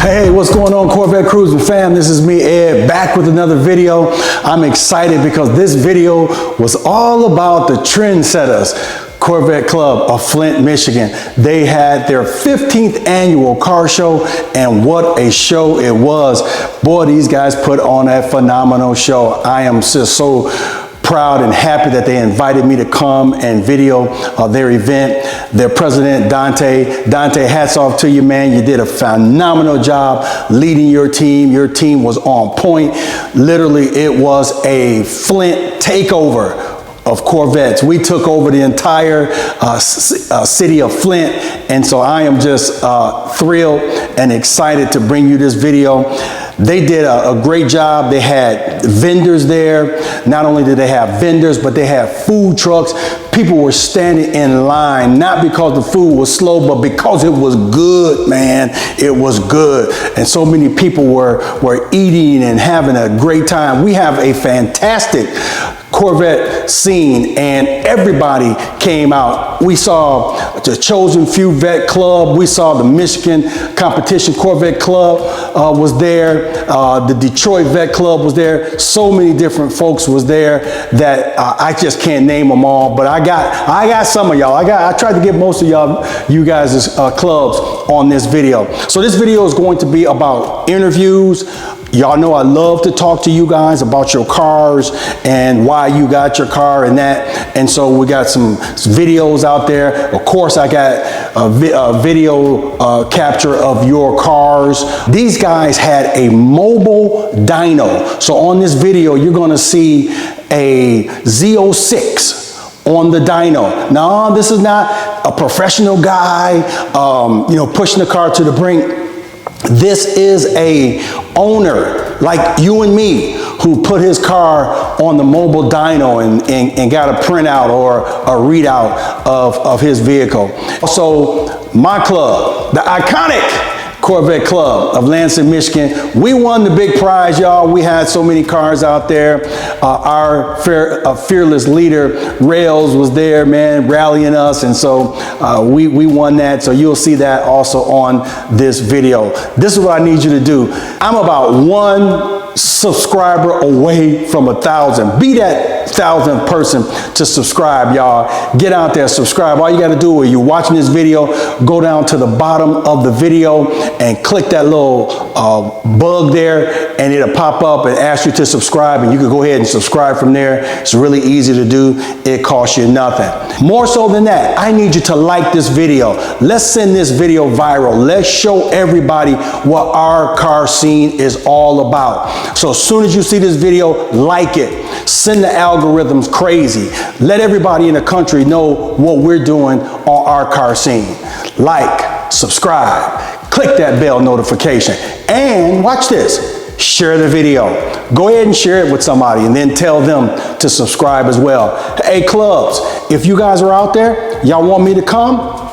Hey, what's going on, Corvette Cruising fam? This is me, Ed, back with another video. I'm excited because this video was all about the Trendsettas Corvette Club of Flint, Michigan. They had their 15th annual car show, and what a show it was. Boy, these guys put on a phenomenal show. I am just so proud and happy that they invited me to come and video their event. Their president, Dante. Dante, hats off to you, man. You did a phenomenal job leading your team. Your team was on point. Literally, it was a Flint takeover of Corvettes. We took over the entire city of Flint, and so I am just thrilled and excited to bring you this video. They did a great job. They had vendors there. Not only did they have vendors, but they had food trucks. People were standing in line, not because the food was slow, but because it was good, man. It was good. And so many people were eating and having a great time. We have a fantastic Corvette scene, and everybody came out. We saw the Chosen Few Vet Club. We saw the Michigan Competition Corvette Club was there. The Detroit Vet Club was there. So many different folks was there that I just can't name them all. But I got some of y'all. I tried to get most of you guys' clubs on this video. So this video is going to be about interviews. Y'all know I love to talk to you guys about your cars and why you got your car and that. And so we got some videos out there. Of course, I got a video capture of your cars. These guys had a mobile dyno. So on this video, you're gonna see a Z06 on the dyno. Now, this is not a professional guy, pushing the car to the brink. This is a owner like you and me who put his car on the mobile dyno and got a printout or a readout of his vehicle. Also, my club, the iconic Corvette Club of Lansing, Michigan. We won the big prize, y'all. We had so many cars out there. Our fearless leader, Rails, was there, man, rallying us. And so we won that. So you'll see that also on this video. This is what I need you to do. I'm about 1 subscriber away from 1,000. Be that 1,000th person to subscribe, y'all. Get out there, subscribe. All you got to do when you're watching this video, go down to the bottom of the video and click that little bug there, and it'll pop up and ask you to subscribe, and you can go ahead and subscribe from there. It's really easy to do. It costs you nothing. More so than that, I need you to like this video. Let's send this video viral. Let's show everybody what our car scene is all about. So as soon as you see this video, like it. Send the algorithms crazy. Let everybody in the country know what we're doing on our car scene. Like, subscribe, click that bell notification, and watch this. Share the video. Go ahead and share it with somebody and then tell them to subscribe as well. Hey, clubs, if you guys are out there, y'all want me to come?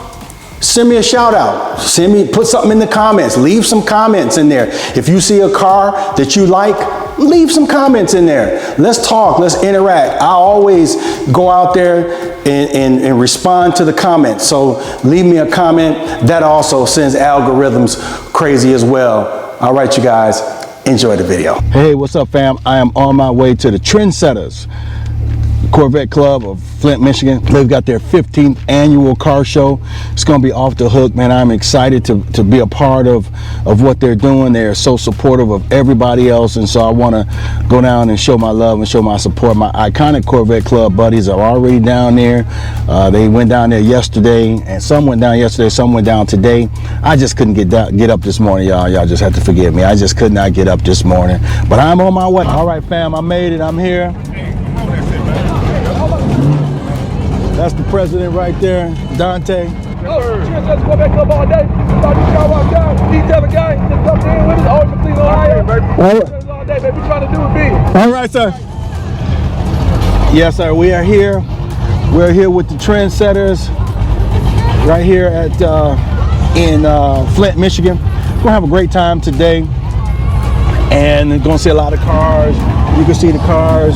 Send me a shout out. Put something in the comments. Leave some comments in there. If you see a car that you like, leave some comments in there. Let's talk, let's interact. I always go out there and respond to the comments. So leave me a comment. That also sends algorithms crazy as well. All right, you guys, enjoy the video. Hey, what's up, fam? I am on my way to the Trendsettas Corvette Club of Flint, Michigan. They've got their 15th annual car show. It's gonna be off the hook, man. I'm excited to be a part of what they're doing. They're so supportive of everybody else, and so I wanna go down and show my love and show my support. My iconic Corvette Club buddies are already down there. They went down there yesterday, and some went down yesterday, some went down today. I just couldn't get up this morning, y'all. Y'all just have to forgive me. I just could not get up this morning, but I'm on my way. All right, fam, I made it. I'm here. That's the president right there, Dante. Trendsettas Corvette Club all day. These other guys that come in with us, always complete Ohio. All day, baby. We trying to do it big. All right, sir. Yes, sir. We are here. We're here with the Trendsetters right here at in Flint, Michigan. We're gonna have a great time today, and we're gonna see a lot of cars. You can see the cars.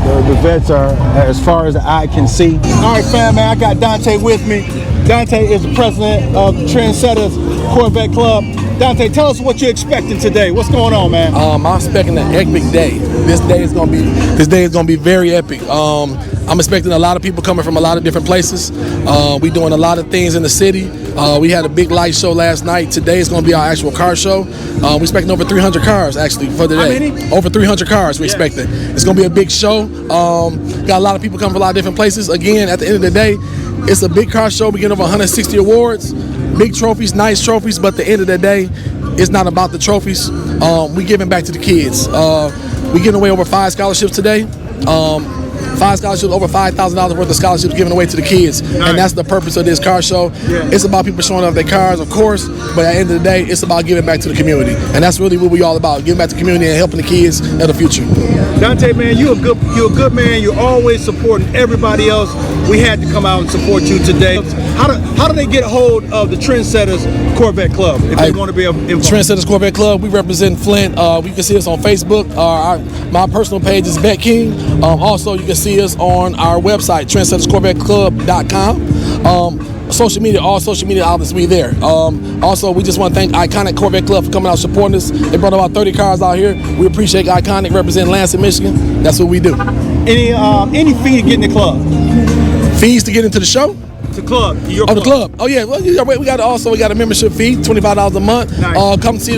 The vets are as far as the eye can see. All right, fam, man, I got Dante with me. Dante is the president of Trendsettas Corvette Club. Dante, tell us what you're expecting today. What's going on, man? I'm expecting an epic day. This day is gonna be very epic. I'm expecting a lot of people coming from a lot of different places. We doing a lot of things in the city. We had a big light show last night. Today is gonna be our actual car show. We're expecting over 300 cars actually for the day. How many? Over 300 cars we're expecting. It's gonna be a big show. Got a lot of people coming from a lot of different places. Again, at the end of the day, it's a big car show. We get over 160 awards, big trophies, nice trophies. But at the end of the day, it's not about the trophies. We giving back to the kids. We giving away over 5 scholarships today. 5 scholarships, over $5,000 worth of scholarships given away to the kids. Nice. And that's the purpose of this car show. Yeah. It's about people showing off their cars, of course, but at the end of the day, it's about giving back to the community. And that's really what we all about, giving back to the community and helping the kids of the future. Dante, man, you're a good man. You're always supporting everybody else. We had to come out and support you today. How do they get a hold of the Trendsettas Corvette Club if they want to be involved? Trendsettas Corvette Club, we represent Flint. You can see us on Facebook. My personal page is Bet King. Also, you can see us on our website, TrendsettasCorvetteClub.com. Social media, all social media outlets, we there. Also, we just want to thank Iconic Corvette Club for coming out supporting us. They brought about 30 cars out here. We appreciate Iconic representing Lansing, Michigan. That's what we do. Any fee to get in the club? Fees to get into the show? The club. The club. Oh yeah. Well, we got a membership fee, $25 a month. Nice. Come see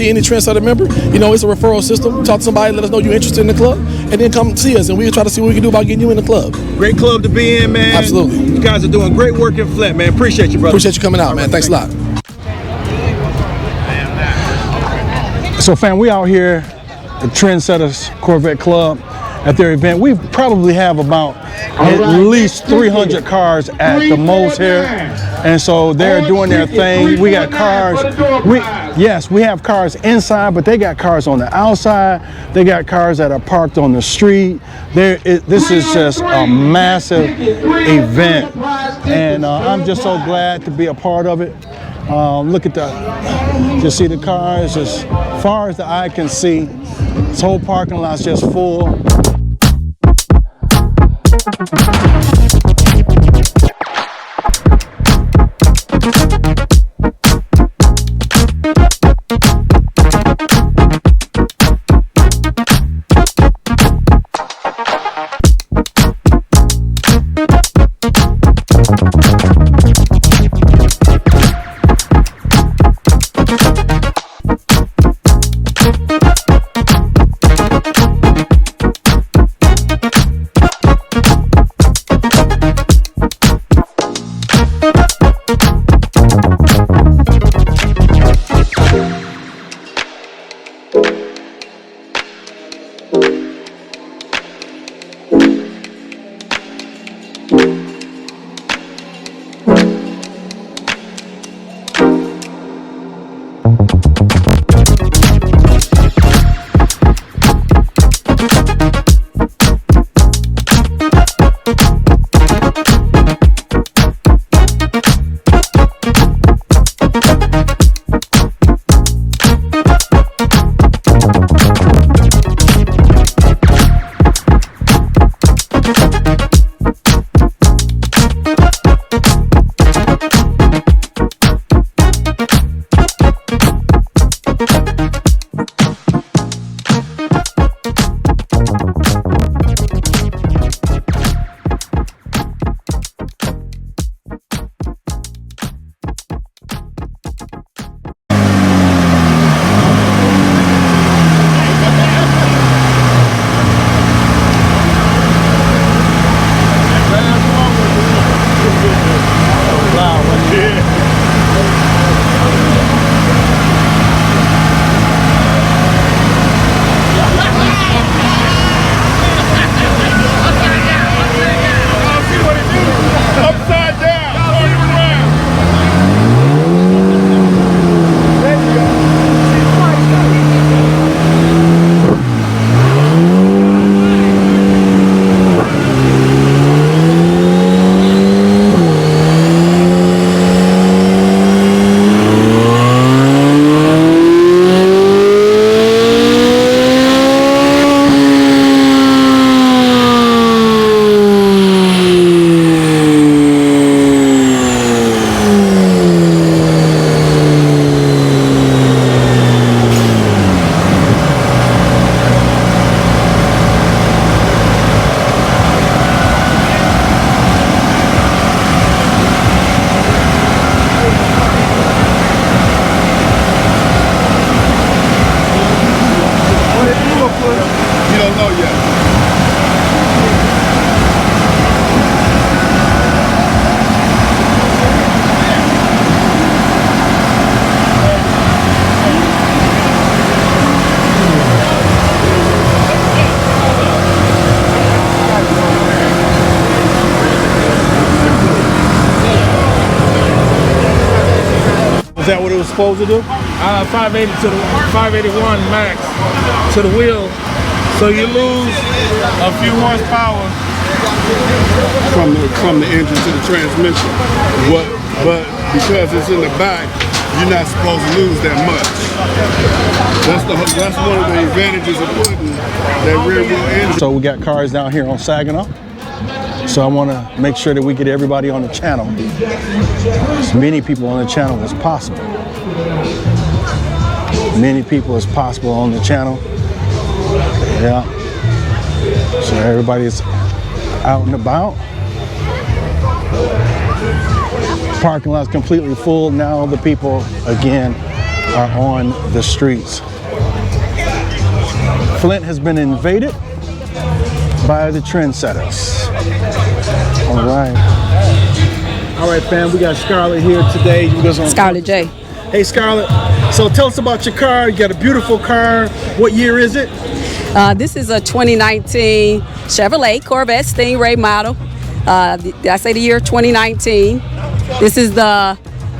any Trendsetter member. You know, it's a referral system. Talk to somebody, let us know you're interested in the club, and then come see us, and we'll try to see what we can do about getting you in the club. Great club to be in, man. Absolutely. You guys are doing great work in Flint, man. Appreciate you, brother. Appreciate you coming out, man. Thanks a lot. So, fam, we out here at Trendsettas Corvette Club at their event. We probably have about at least 300 cars at the most here, and so they're doing their thing. We got cars. We have cars inside, but they got cars on the outside. They got cars that are parked on the street. This is just a massive event, and I'm just so glad to be a part of it. Look at just see the cars as far as the eye can see. This whole parking lot's just full. Is that what it was supposed to do? 580 to the 581 max to the wheel, so you lose a few horsepower from the engine to the transmission. But because it's in the back, you're not supposed to lose that much. That's one of the advantages of putting that rear wheel engine. So we got cars down here on Saginaw. So I want to make sure that we get everybody on the channel, as many people on the channel as possible. Many people as possible on the channel. Yeah. So everybody's out and about. Parking lot's completely full. Now the people again are on the streets. Flint has been invaded by the Trendsetters. All right, fam. We got Scarlet here today. Scarlet J. Hey, Scarlet. So tell us about your car. You got a beautiful car. What year is it? This is a 2019 Chevrolet Corvette Stingray model. Did I say the year 2019? This is the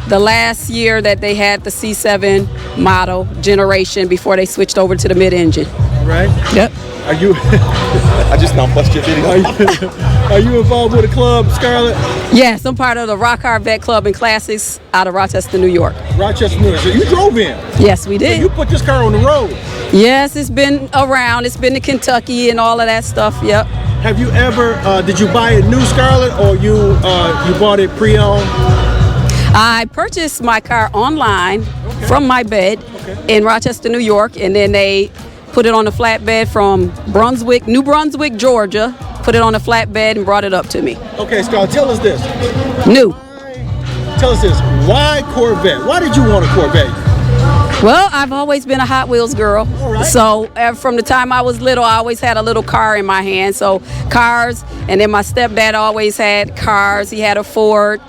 last year that they had the C7 model generation before they switched over to the mid-engine. All right. Yep. Are you? I just now bust your video. Are you involved with a club, Scarlet? Yes, I'm part of the Corvette Club and Classics out of Rochester, New York. Rochester, New York. So you drove in? Yes, we did. So you put this car on the road? Yes, it's been around. It's been to Kentucky and all of that stuff. Yep. Have you ever? Did you buy a new Scarlet, or you bought it pre-owned? I purchased my car online from my bed in Rochester, New York, and then they put it on a flatbed from New Brunswick, Georgia, put it on a flatbed and brought it up to me. Okay, Scarlett, tell us this. Tell us this. Why Corvette? Why did you want a Corvette? Well, I've always been a Hot Wheels girl. Right. So from the time I was little, I always had a little car in my hand. So cars, and then my stepdad always had cars. He had a Ford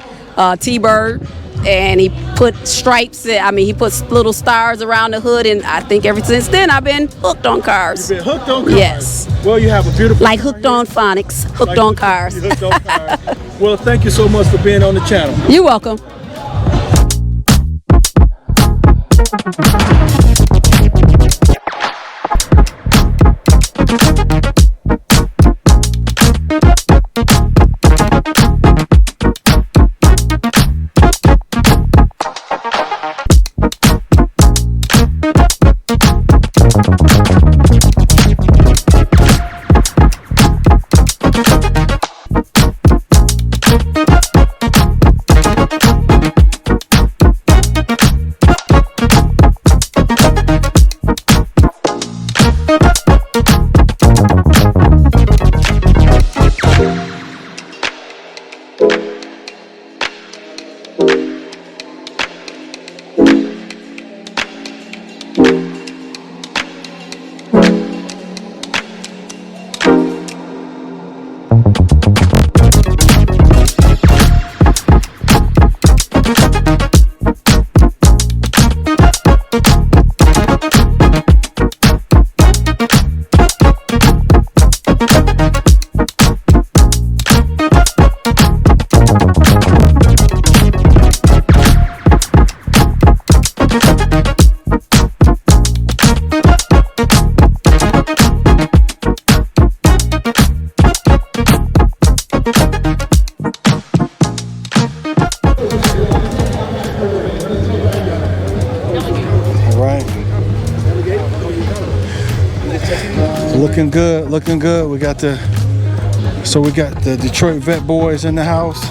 T-Bird. And he put stripes, he puts little stars around the hood, and I think ever since then I've been hooked on cars. You've been hooked on cars? Yes. Well, you have a beautiful like hooked on phonics, hooked on cars. Hooked on cars. Well, thank you so much for being on the channel. You're welcome. Looking good, looking good. We got the Detroit Vet Boys in the house.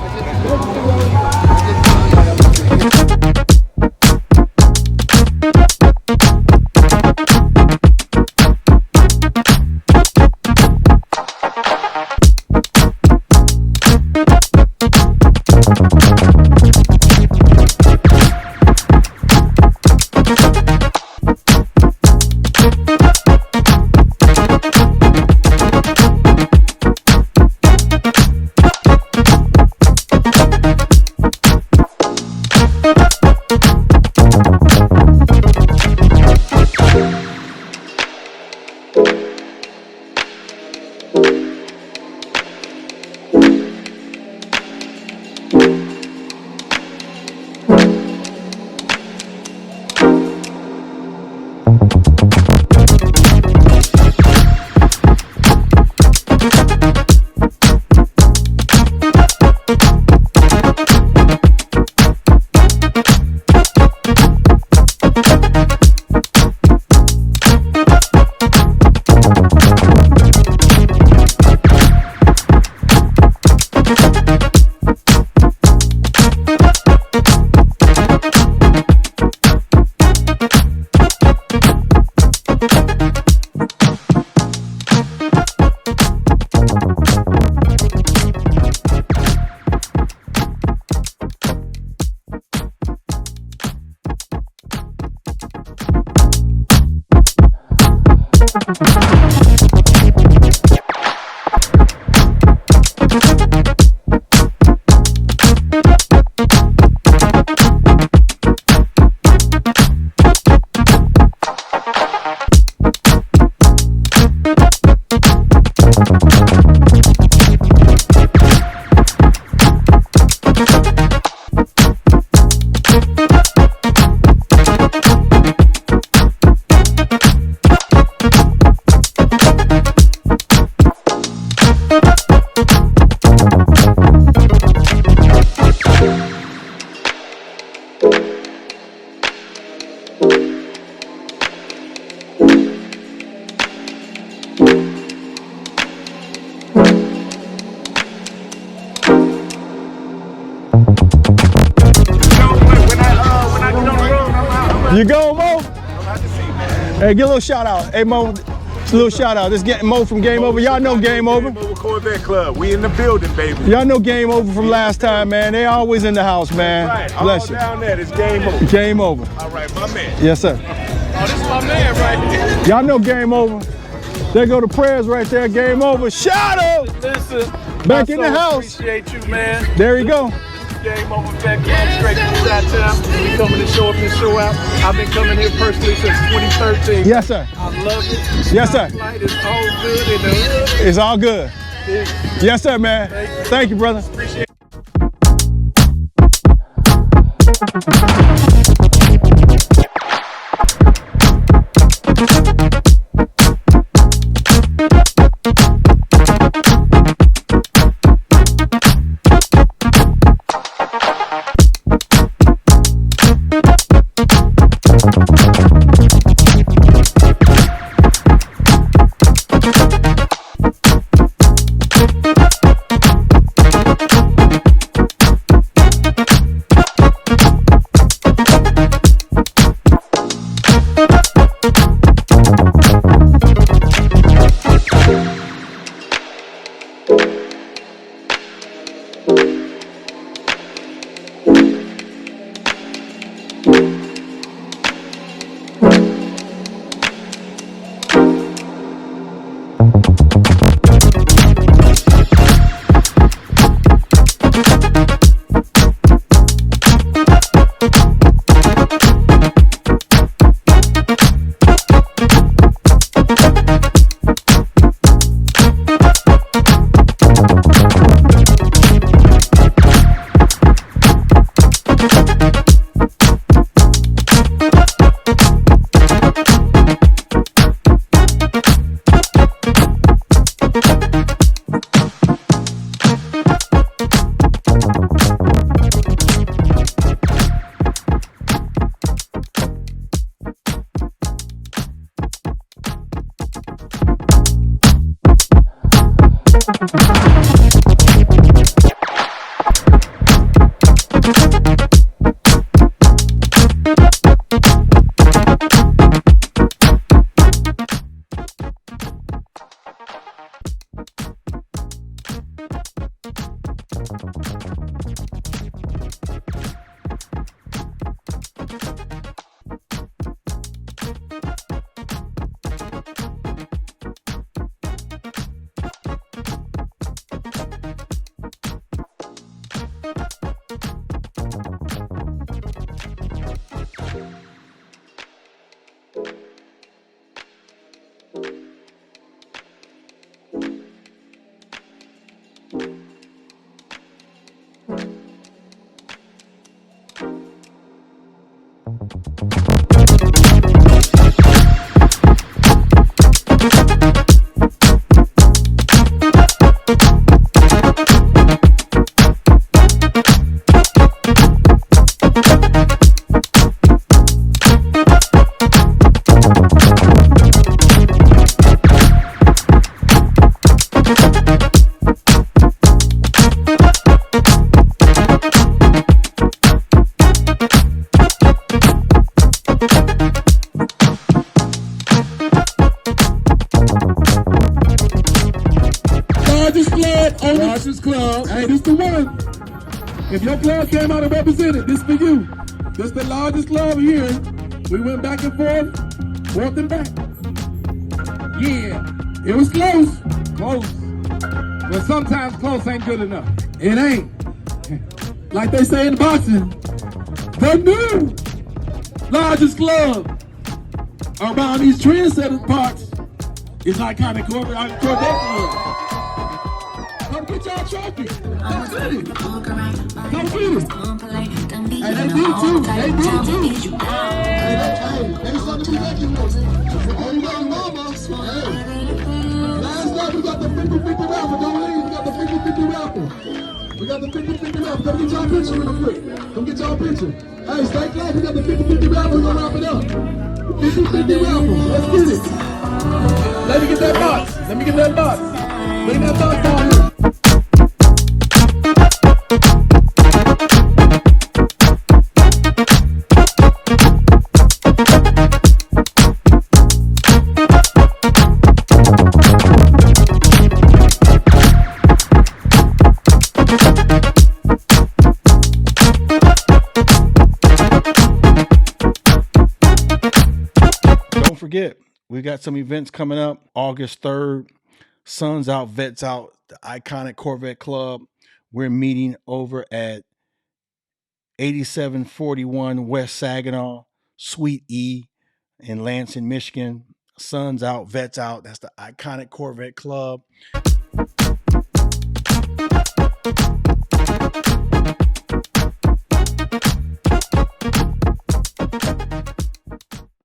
You go, Mo? Hey, get a little shout out. Hey, Mo, a little shout out. This is Mo from Game Over. Y'all know Game Over. Corvette Club. We in the building, baby. Y'all know Game Over from last time, man. They always in the house, man. Right. Bless All you. down there. It's Game Over. Game Over. All right, my man. Yes, sir. Oh, this is my man right here. Y'all know Game Over. There go the prayers right there. Game Over. Shout out. Listen. Back in the house. Appreciate you, man. There you go. Game Over back straight from Chi-Town. We coming to show up and show out. I've been coming here personally since 2013. Yes, sir. I love it. Yes, sir. It's all good in the hood. It's all good. Yes, sir, man. Thank you, brother. Appreciate it. You Hey, this the one. If your club came out and represented, this for you. This the largest club here. We went back and forth and back. Yeah, it was close. Close. But sometimes close ain't good enough. It ain't. Like they say in boxing, the new largest club around these Trendsettas parts is iconic Corvette Club. Come get y'all trophy. Come get it. Come get it. Hey, they did too. They did too. Hey, they something to be lucky with. Hey, mama. Hey. Last night we got the 50-50 raffle. Don't leave. We got the 50-50 raffle. We got the 50-50 raffle. Come get y'all picture real quick. Come get y'all picture. Hey, stay close. We got the 50-50 raffle. We're gonna wrap it up. 50-50 raffle. Let's get it. Let me get that box. Let me get that box. Bring that box down here. Don't forget, we got some events coming up. August 3rd, Suns Out, Vets Out, the iconic Corvette Club. We're meeting over at 8741 West Saginaw, Suite E in Lansing, Michigan. Suns Out, Vets Out. That's the iconic Corvette Club.